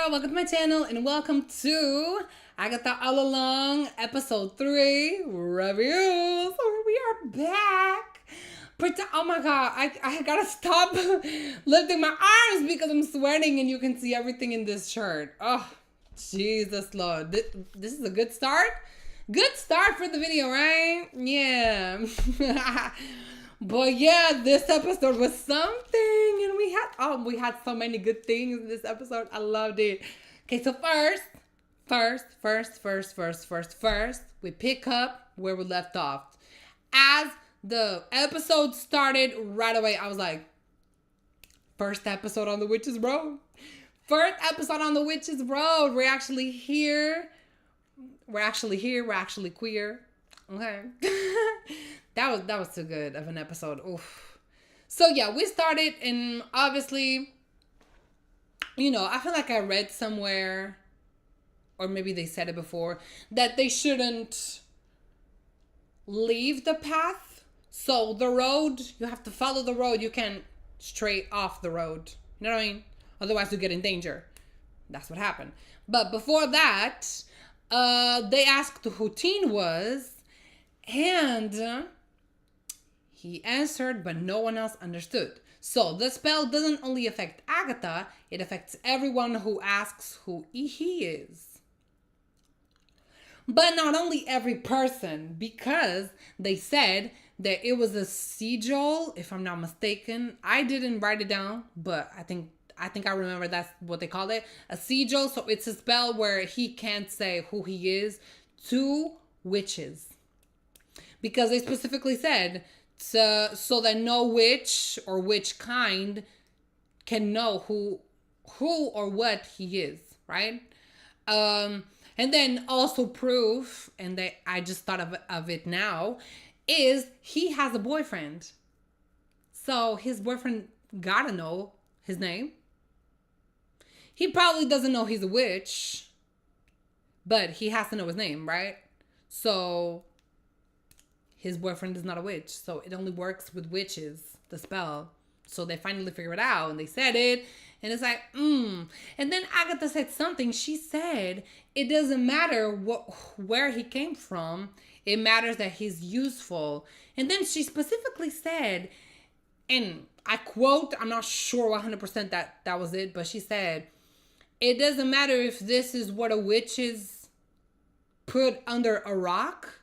girl, welcome to my channel and welcome to Agatha All Along episode 3 reviews. We are back. Oh my god, I gotta stop lifting my arms because I'm sweating and you can see everything in this shirt. Oh, Jesus Lord. This is a good start. Good start for the video, right? Yeah. But yeah, this episode was something, and we had so many good things in this episode. I loved it. Okay, so first, we pick up where we left off. As the episode started right away, I was like, first episode on the Witch's Road. First episode on the Witch's Road. We're actually here. We're actually queer. Okay. That was too good of an episode. Oof. So yeah, we started, and obviously, I feel like I read somewhere, or maybe they said it before, that they shouldn't leave the path. So the road, you have to follow the road. You can't stray off the road. You know what I mean? Otherwise you get in danger. That's what happened. But before that, they asked who Teen was, and he answered, but no one else understood. So the spell doesn't only affect Agatha, it affects everyone who asks who he is. But not only every person, because they said that it was a sigil, if I'm not mistaken. I didn't write it down, but I think I remember that's what they call it. A sigil, so it's a spell where he can't say who he is to witches. Because they specifically said so that no witch or witch kind can know who or what he is, right? And then also proof, and I just thought of it now, is he has a boyfriend. So his boyfriend gotta know his name. He probably doesn't know he's a witch, but he has to know his name, right? So his boyfriend is not a witch, so it only works with witches, the spell. So they finally figured it out, and they said it, and it's like, And then Agatha said something. She said, it doesn't matter where he came from. It matters that he's useful. And then she specifically said, and I quote, I'm not sure 100% that was it, but she said, it doesn't matter if this is what a witch is put under a rock.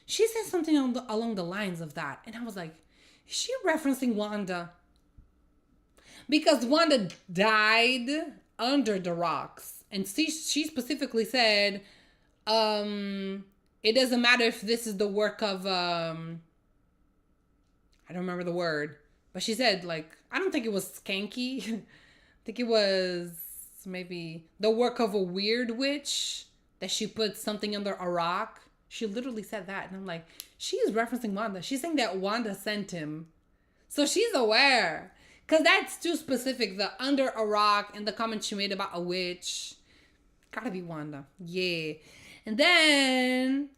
She said something along the lines of that. And I was like, is she referencing Wanda? Because Wanda died under the rocks. And she specifically said, it doesn't matter if this is the work of, I don't remember the word. But she said, I don't think it was skanky. I think it was maybe the work of a weird witch that she put something under a rock. She literally said that. And I'm like, she's referencing Wanda. She's saying that Wanda sent him. So she's aware. Because that's too specific. The under a rock and the comment she made about a witch. Gotta be Wanda. Yeah. And then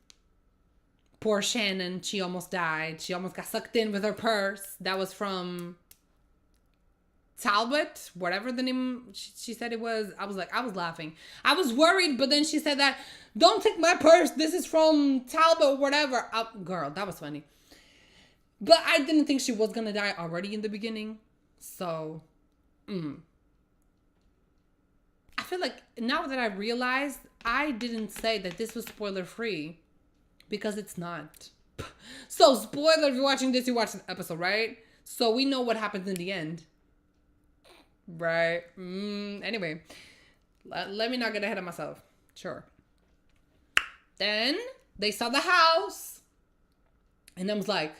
poor Shannon. She almost died. She almost got sucked in with her purse. That was from Talbot, whatever the name she said it was. I was laughing. I was worried, but then she said that, don't take my purse. This is from Talbot, whatever. Girl, that was funny. But I didn't think she was going to die already in the beginning. So, I feel like now that I realized, I didn't say that this was spoiler free because it's not. So, spoiler, if you're watching this, you watched the episode, right? So we know what happens in the end. Right. Anyway, let me not get ahead of myself. Sure. Then they saw the house, and I was like,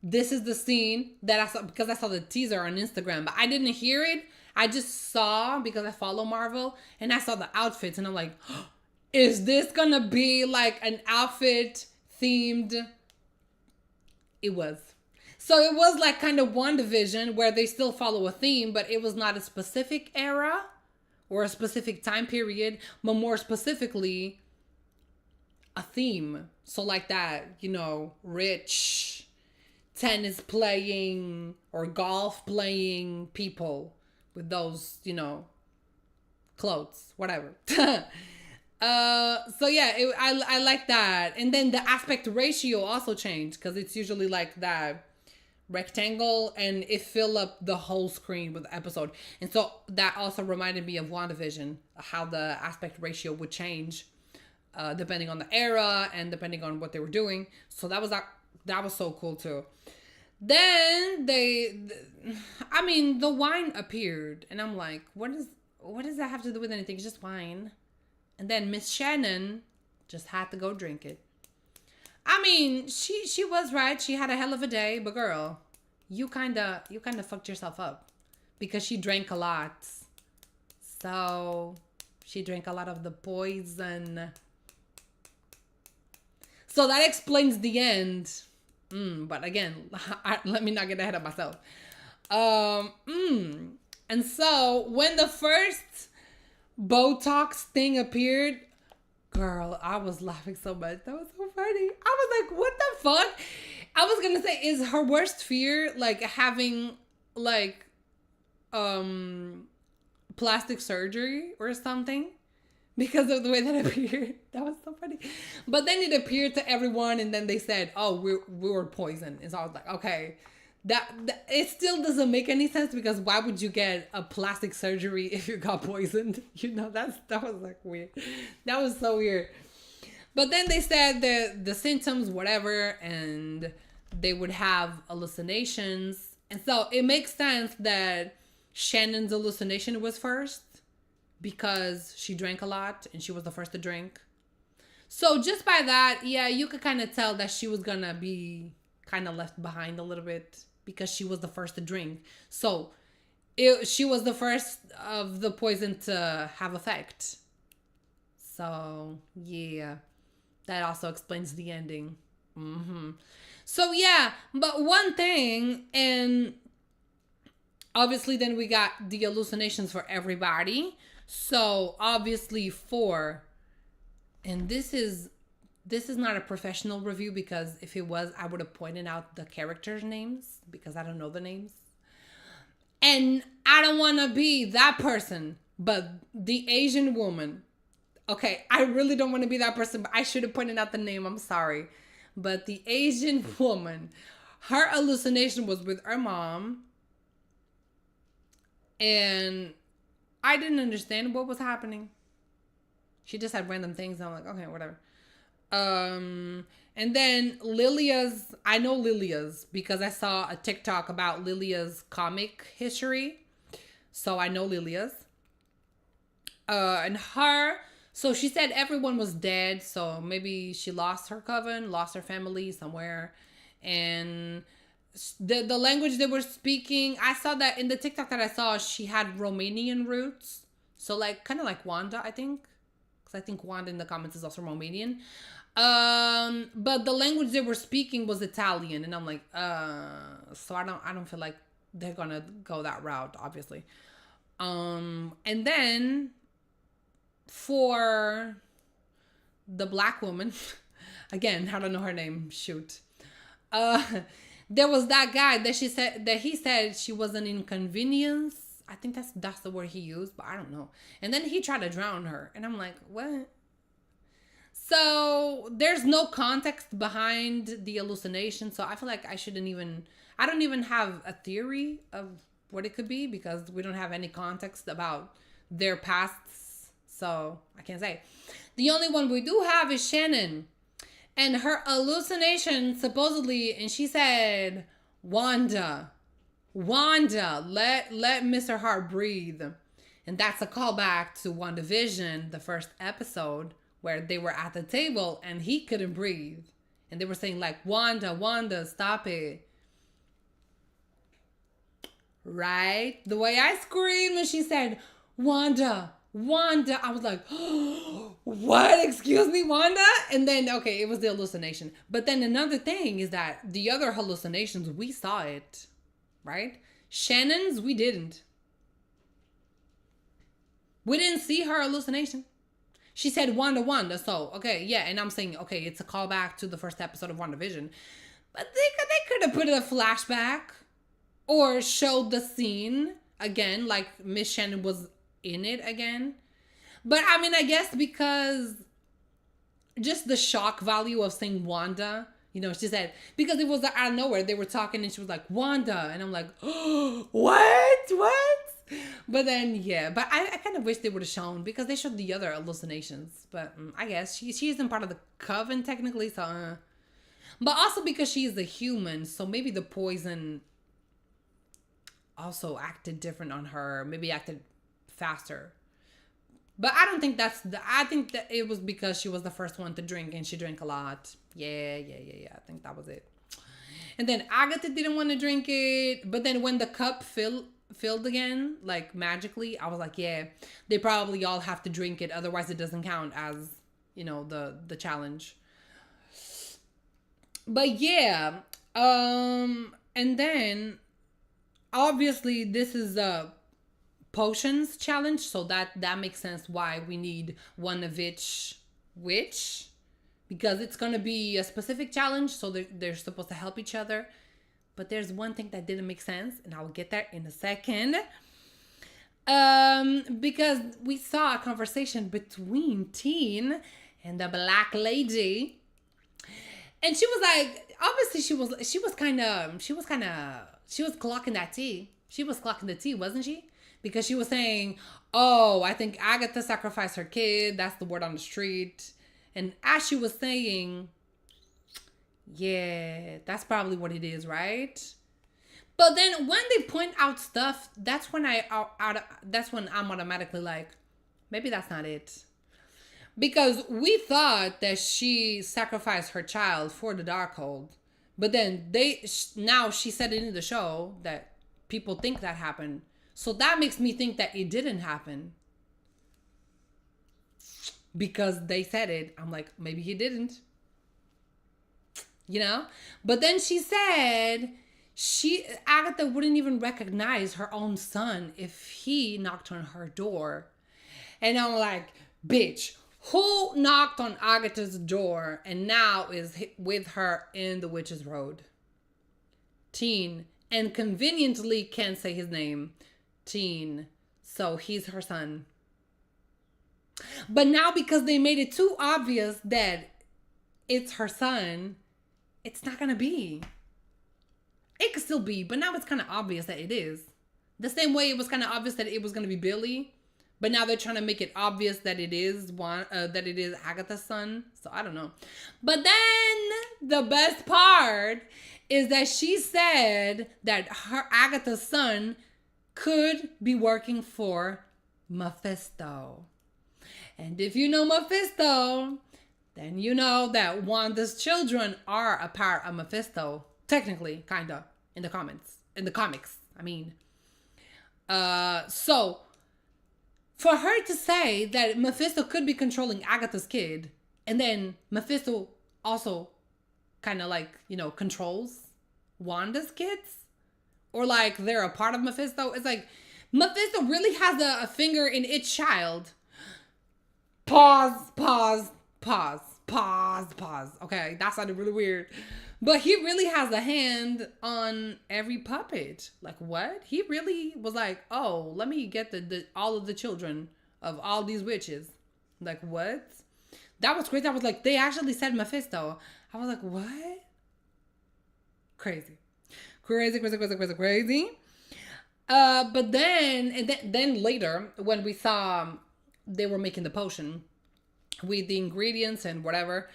this is the scene that I saw, because I saw the teaser on Instagram, but I didn't hear it. I just saw, because I follow Marvel, and I saw the outfits, and I'm like, is this gonna be like an outfit themed? It was. So it was like kind of WandaVision, where they still follow a theme, but it was not a specific era or a specific time period, but more specifically a theme. So like that, rich, tennis playing or golf playing people with those, clothes, whatever. So yeah, I like that. And then the aspect ratio also changed because it's usually like that rectangle and it fill up the whole screen with the episode. And so that also reminded me of WandaVision, how the aspect ratio would change depending on the era and depending on what they were doing. So that was so cool too. Then the wine appeared and I'm like, what does that have to do with anything? It's just wine. And then Miss Shannon just had to go drink it. I mean, she was right. She had a hell of a day, but girl, you kind of fucked yourself up because she drank a lot. So, she drank a lot of the poison. So that explains the end. But again, let me not get ahead of myself. And so when the first Botox thing appeared, girl, I was laughing so much. That was so funny. I was like, what the fuck? I was gonna say, is her worst fear like having like plastic surgery or something? Because of the way that it appeared. That was so funny. But then it appeared to everyone and then they said, oh, we were poisoned. And so I was like, okay. That it still doesn't make any sense because why would you get a plastic surgery if you got poisoned? You know, that was like weird. That was so weird. But then they said the symptoms, whatever, and they would have hallucinations. And so it makes sense that Shannon's hallucination was first because she drank a lot and she was the first to drink. So just by that, yeah, you could kind of tell that she was gonna be kind of left behind a little bit because she was the first to drink. So she was the first of the poison to have effect. So yeah, that also explains the ending. So yeah, but one thing, and obviously then we got the hallucinations for everybody. So obviously and this is not a professional review because if it was, I would have pointed out the characters' names because I don't know the names. And I don't want to be that person, but the Asian woman. Okay, I really don't want to be that person, but I should have pointed out the name. I'm sorry. But the Asian woman, her hallucination was with her mom. And I didn't understand what was happening. She just had random things. And I'm like, okay, whatever. And then I know Lilia's because I saw a TikTok about Lilia's comic history. So I know Lilia's. And her, so she said everyone was dead. So maybe she lost her coven, lost her family somewhere. And the language they were speaking, I saw that in the TikTok that I saw, she had Romanian roots. So like, kind of like Wanda, I think. Because I think Wanda in the comments is also Romanian. But the language they were speaking was Italian, and I'm like, so I don't feel like they're gonna go that route, obviously. And then for the black woman, again, I don't know her name. Shoot. There was that guy that he said she was an inconvenience. I think that's the word he used, but I don't know. And then he tried to drown her, and I'm like, what? So there's no context behind the hallucination. So I feel like I don't even have a theory of what it could be because we don't have any context about their pasts. So I can't say. The only one we do have is Shannon and her hallucination supposedly. And she said, Wanda, let Mr. Hart breathe. And that's a callback to WandaVision, the first episode, where they were at the table and he couldn't breathe. And they were saying like, Wanda, stop it. Right? The way I screamed when she said, Wanda. I was like, oh, what? Excuse me, Wanda? And then, okay, it was the hallucination. But then another thing is that the other hallucinations, we saw it. Right? Shannon's, we didn't. We didn't see her hallucination. She said Wanda. So, okay, yeah. And I'm saying, okay, it's a callback to the first episode of WandaVision. But they could have put a flashback or showed the scene again, like Miss Shannon was in it again. But I mean, I guess because just the shock value of saying Wanda, she said, because it was out of nowhere. They were talking and she was like, Wanda. And I'm like, oh, what? But then, yeah. But I kind of wish they would have shown, because they showed the other hallucinations. But I guess she isn't part of the coven technically. So, But also because she is a human. So maybe the poison also acted different on her. Maybe acted faster. But I don't think I think that it was because she was the first one to drink and she drank a lot. Yeah. I think that was it. And then Agatha didn't want to drink it. But then when the cup filled again, like magically, I was like, yeah, they probably all have to drink it. Otherwise it doesn't count as, the challenge. But yeah. And then obviously this is a potions challenge, so that makes sense why we need one of each witch, because it's gonna be a specific challenge, so they're supposed to help each other. But there's one thing that didn't make sense, and I'll get there in a second. Because we saw a conversation between Teen and the black lady, and she was like, obviously she was clocking that tea. She was clocking the tea, wasn't she? Because she was saying, oh, I think Agatha sacrificed her kid. That's the word on the street. And as she was saying, yeah, that's probably what it is, right? But then when they point out stuff, that's when I'm automatically like, maybe that's not it. Because we thought that she sacrificed her child for the Darkhold. But then now she said it in the show that people think that happened. So that makes me think that it didn't happen. Because they said it. I'm like, maybe he didn't. But then she said Agatha wouldn't even recognize her own son if he knocked on her door. And I'm like, bitch, who knocked on Agatha's door and now is with her in the Witch's Road? Teen. And conveniently can't say his name. Teen. So he's her son. But now because they made it too obvious that it's her son, it's not going to be. It could still be, but now it's kind of obvious that it is. The same way it was kind of obvious that it was going to be Billy, but now they're trying to make it obvious that it is Agatha's son. So I don't know. But then the best part is that she said that Agatha's son could be working for Mephisto. And if you know Mephisto, then you know that Wanda's children are a part of Mephisto. Technically, kind of, in the comics, I mean. So, for her to say that Mephisto could be controlling Agatha's kid, and then Mephisto also kind of like, controls Wanda's kids, or like they're a part of Mephisto. It's like Mephisto really has a finger in each child. Pause. Okay, that sounded really weird. But he really has a hand on every puppet. Like, what? He really was like, oh, let me get all of the children of all these witches. Like, what? That was crazy. I was like, they actually said Mephisto. I was like, what? Crazy. But then later, when we saw they were making the potion with the ingredients and whatever,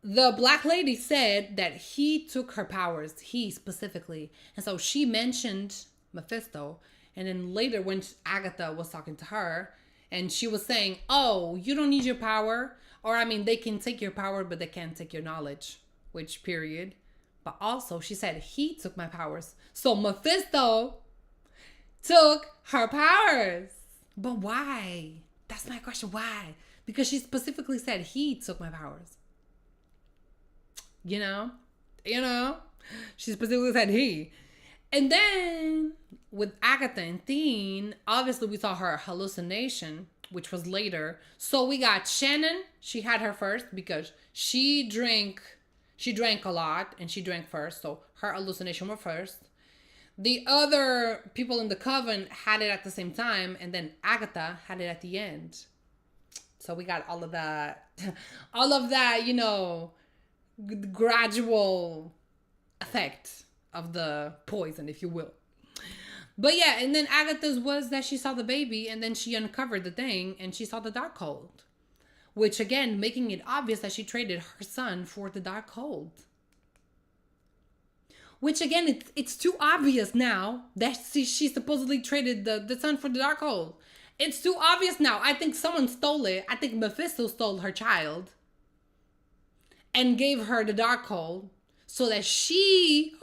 the black lady said that he took her powers, he specifically. And so she mentioned Mephisto. And then later when Agatha was talking to her and she was saying, oh, you don't need your power. Or, I mean, they can take your power, but they can't take your knowledge. Which, period. But also, she said, he took my powers. So Mephisto took her powers. But why? That's my question. Why? Because she specifically said he took my powers. You know? She specifically said he. And then with Agatha and Theen, obviously we saw her hallucination, which was later. So we got Shannon. She had her first because she drank a lot and she drank first. So her hallucination was first. The other people in the coven had it at the same time, and then Agatha had it at the end. So we got all of that, all of that, gradual effect of the poison, if you will. But yeah, and then Agatha's was that she saw the baby and then she uncovered the thing and she saw the dark hold. Which again, making it obvious that she traded her son for the dark hold. Which again, it's too obvious now that she supposedly traded the son for the dark hold. It's too obvious now. I think someone stole it. I think Mephisto stole her child and gave her the dark hold so that she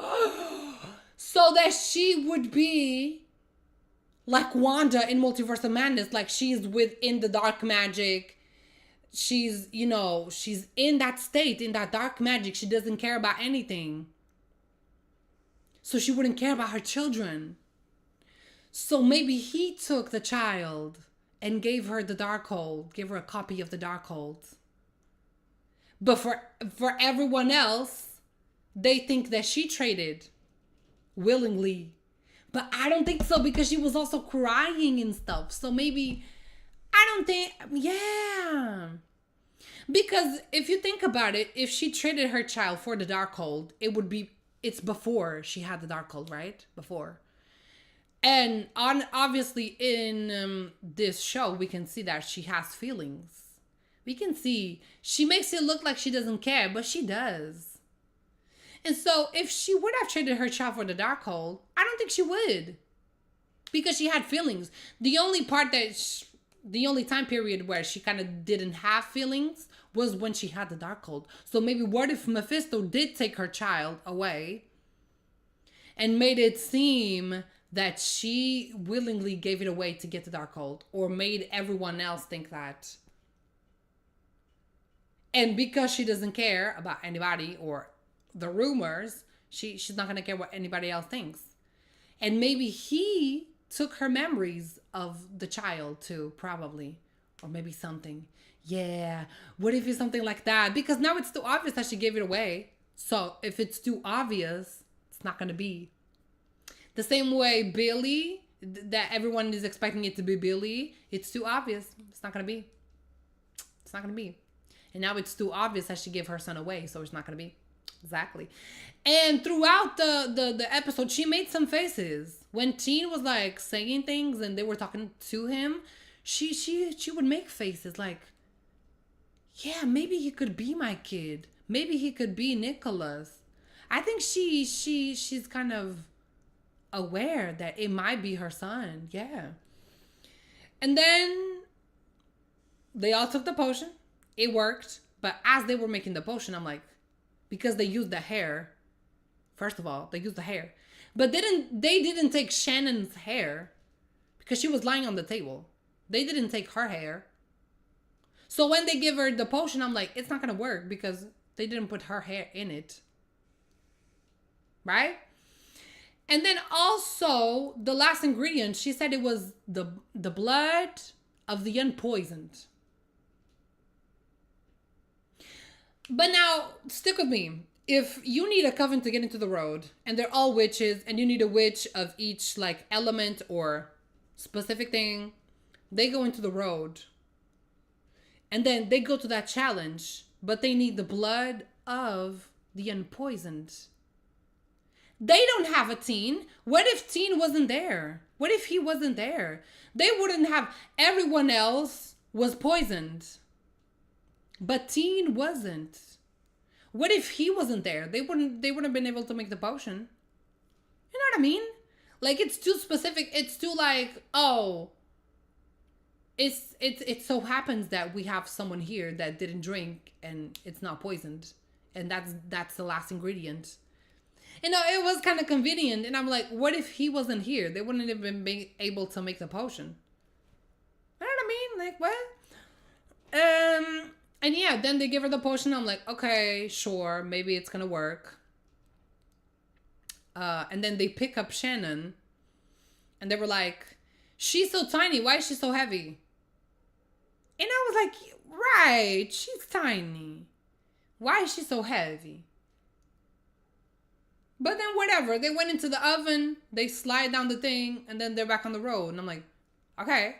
would be like Wanda in Multiverse of Madness, like she's within the dark magic. She's in that state, in that dark magic. She doesn't care about anything. So she wouldn't care about her children. So maybe he took the child and gave her the Darkhold, gave her a copy of the Darkhold. But for everyone else, they think that she traded willingly. But I don't think so, because she was also crying and stuff. So maybe, I don't think, yeah. Because if you think about it, if she traded her child for the Darkhold, it's before she had the Darkhold, right? Before. And obviously in this show, we can see that she has feelings. We can see she makes it look like she doesn't care, but she does. And so if she would have traded her child for the Darkhold, I don't think she would. Because she had feelings. The only time period where she kind of didn't have feelings was when she had the Darkhold. So maybe what if Mephisto did take her child away and made it seem that she willingly gave it away to get the Darkhold, or made everyone else think that. And because she doesn't care about anybody or the rumors, she's not going to care what anybody else thinks. And maybe he took her memories of the child too, probably. Or maybe something. Yeah. What if it's something like that? Because now it's too obvious that she gave it away. So if it's too obvious, it's not going to be. The same way Billy, that everyone is expecting it to be Billy, it's too obvious. It's not going to be. It's not going to be. And now it's too obvious that she gave her son away, so it's not going to be. Exactly. And throughout the episode, she made some faces. When Teen was like saying things and they were talking to him, she would make faces like, yeah, maybe he could be my kid. Maybe he could be Nicholas. I think she's kind of aware that it might be her son. Yeah. And then they all took the potion. It worked. But as they were making the potion, I'm like, because they used the hair. First of all, they used the hair. But they didn't take Shannon's hair because she was lying on the table. They didn't take her hair. So when they give her the potion, I'm like, it's not going to work because they didn't put her hair in it. Right? And then also, the last ingredient, she said it was the blood of the unpoisoned. But now, stick with me. If you need a coven to get into the road, and they're all witches, and you need a witch of each like element or specific thing, they go into the road. And then they go to that challenge, but they need the blood of the unpoisoned. They don't have a Teen. What if Teen wasn't there? What if he wasn't there? They wouldn't have, everyone else was poisoned. But Teen wasn't. What if he wasn't there? They wouldn't have been able to make the potion. You know what I mean? Like, it's too specific. It's too like, oh, it so happens that we have someone here that didn't drink and it's not poisoned. And that's the last ingredient. You know, it was kind of convenient. And I'm like, what if he wasn't here? They wouldn't have been able to make the potion. You know what I mean? Like, what? And yeah, then they give her the potion. I'm like, okay, sure. Maybe it's going to work. And then they pick up Shannon. And they were like, she's so tiny. Why is she so heavy? And I was like, right, she's tiny. Why is she so heavy? But then whatever. They went into the oven. They slide down the thing. And then they're back on the road. And I'm like, okay.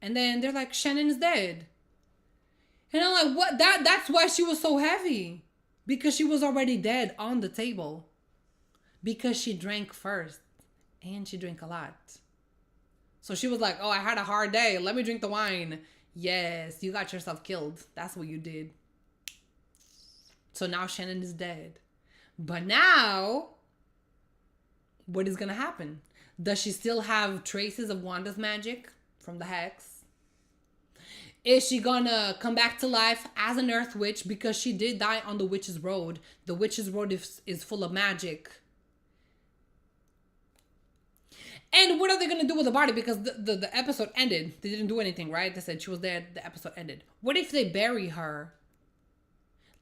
And then they're like, Shannon is dead. And I'm like, what? That's why she was so heavy. Because she was already dead on the table. Because she drank first. And she drank a lot. So she was like, oh, I had a hard day. Let me drink the wine. Yes, you got yourself killed. That's what you did. So now Shannon is dead. But now, what is going to happen? Does she still have traces of Wanda's magic from the hex? Is she gonna come back to life as an Earth Witch because she did die on the Witch's Road? The Witch's Road is full of magic. And what are they gonna do with the body? Because the episode ended. They didn't do anything, right? They said she was dead. The episode ended. What if they bury her?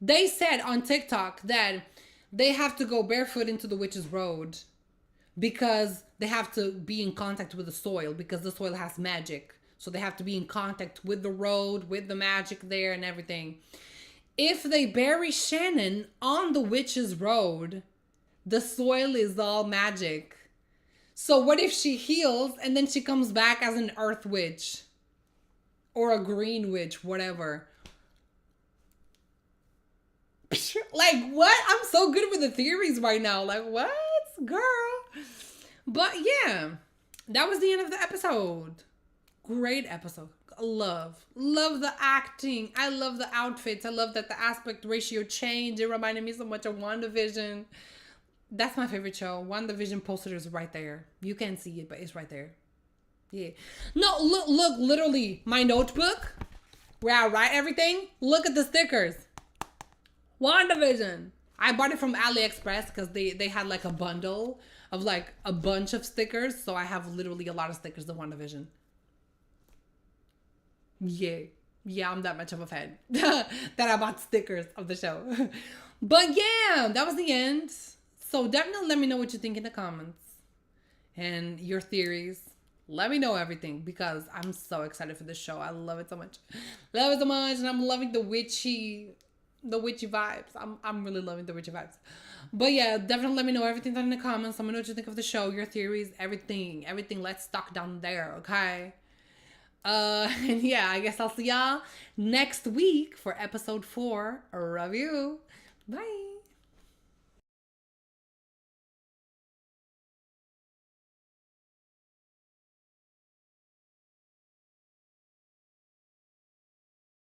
They said on TikTok that they have to go barefoot into the Witch's Road because they have to be in contact with the soil because the soil has magic. So they have to be in contact with the road, with the magic there and everything. If they bury Shannon on the Witch's Road, the soil is all magic. So what if she heals and then she comes back as an Earth Witch? Or a Green Witch, whatever. Like, what? I'm so good with the theories right now. Like, what? Girl. But yeah, that was the end of the episode. Great episode. Love the acting. I love the outfits. I love that the aspect ratio changed. It reminded me so much of WandaVision. That's my favorite show. WandaVision poster is right there. You can't see it, but it's right there. Yeah. No, look, literally, my notebook where I write everything. Look at the stickers. WandaVision. I bought it from AliExpress because they had like a bundle of like a bunch of stickers. So I have literally a lot of stickers of WandaVision. Yeah, I'm that much of a fan that I bought stickers of the show. But yeah, that was the end. So definitely let me know what you think in the comments and your theories. Let me know everything because I'm so excited for this show. I love it so much. Love it so much, and I'm loving the witchy vibes. I'm really loving the witchy vibes. But yeah, definitely let me know everything down in the comments. Let me know what you think of the show, your theories, everything. Let's talk down there, okay? And yeah, I guess I'll see y'all next week for episode 4 review. Bye.